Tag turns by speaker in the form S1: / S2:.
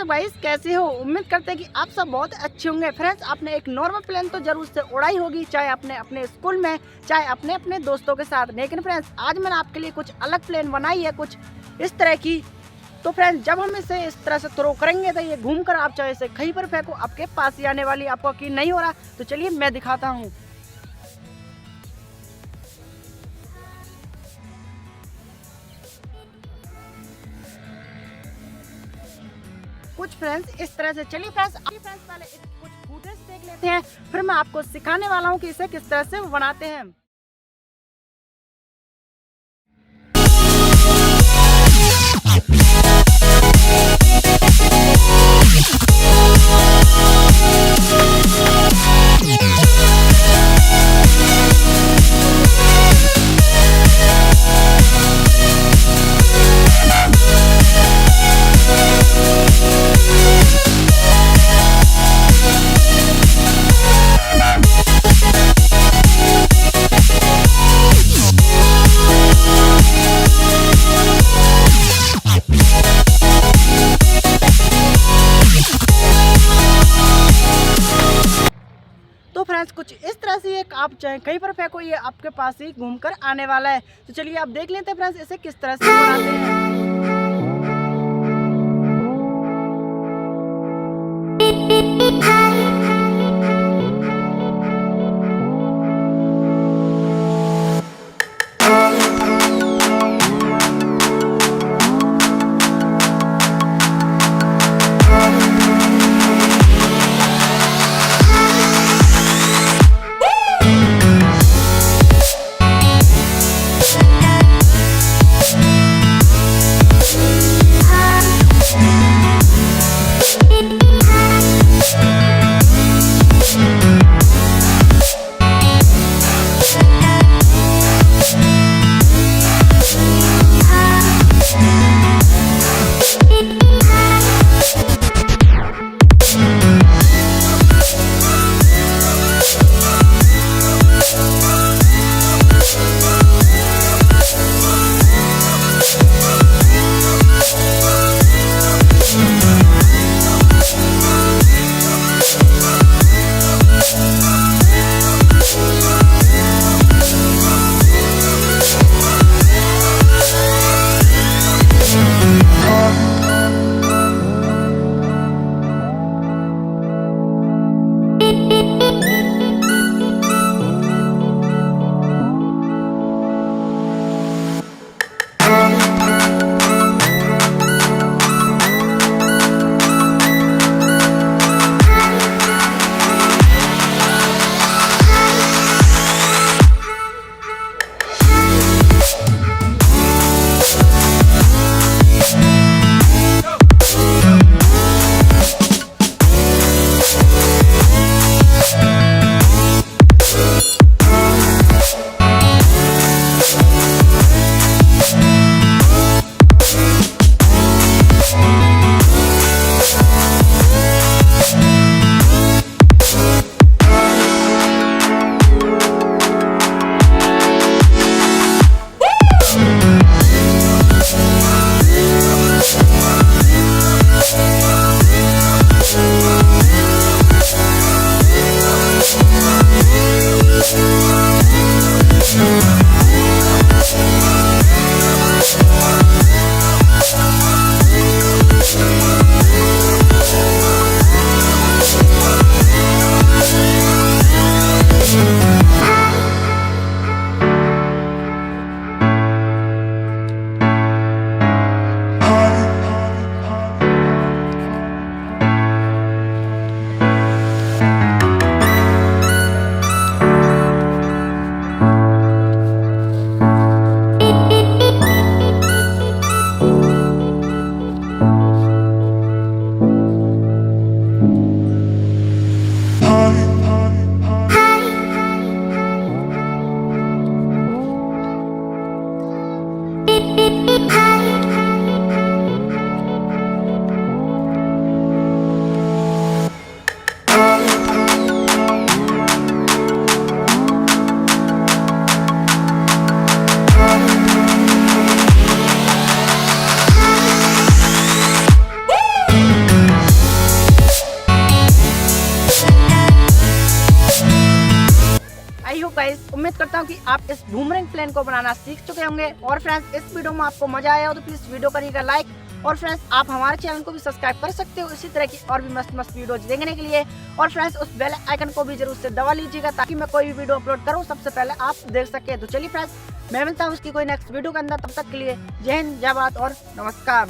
S1: Guys, कैसे हो? उम्मीद करते हैं कि आप सब बहुत अच्छे होंगे। फ्रेंड्स, आपने एक नॉर्मल प्लेन तो जरूर से उड़ाई होगी, चाहे आपने अपने स्कूल में, चाहे अपने अपने दोस्तों के साथ। लेकिन फ्रेंड्स, आज मैंने आपके लिए कुछ अलग प्लेन बनाई है, कुछ इस तरह की। तो फ्रेंड्स, जब हम इसे इस तरह से थ्रो करेंगे तो ये घूम कर आप चाहे इसे कहीं पर फेंको, आपके पास ही आने वाली। आपको यकीन नहीं हो रहा तो चलिए मैं दिखाता हूँ। कुछ फ्रेंड्स इस तरह से। चलिए फ्रेंड्स पहले कुछ फुटेज देख लेते हैं, फिर मैं आपको सिखाने वाला हूँ कि इसे किस तरह से बनाते हैं। तो फ्रेंड्स, कुछ इस तरह से एक आप चाहे कहीं पर फेंको, ये आपके पास ही घूमकर आने वाला है। तो चलिए आप देख लेते हैं फ्रेंड्स इसे किस तरह से बनाते हैं। गाइस, उम्मीद करता हूँ कि आप इस बूमरैंग प्लेन को बनाना सीख चुके होंगे। और फ्रेंड्स, इस वीडियो में आपको मजा आया हो तो प्लीज वीडियो करिएगा लाइक। और फ्रेंड्स, आप हमारे चैनल को भी सब्सक्राइब कर सकते हो इसी तरह की और भी मस्त मस्त वीडियोज देखने के लिए। और फ्रेंड्स, उस बेल आइकन को भी जरूर से दबा लीजिएगा ताकि मैं कोई भी वीडियो अपलोड करूँ सबसे पहले आप देख सके। तो चलिए फ्रेंड्स, मैं मिलता हूँ उसकी कोई नेक्स्ट वीडियो के अंदर। तब तक के लिए जय हिंद, जय भारत और नमस्कार।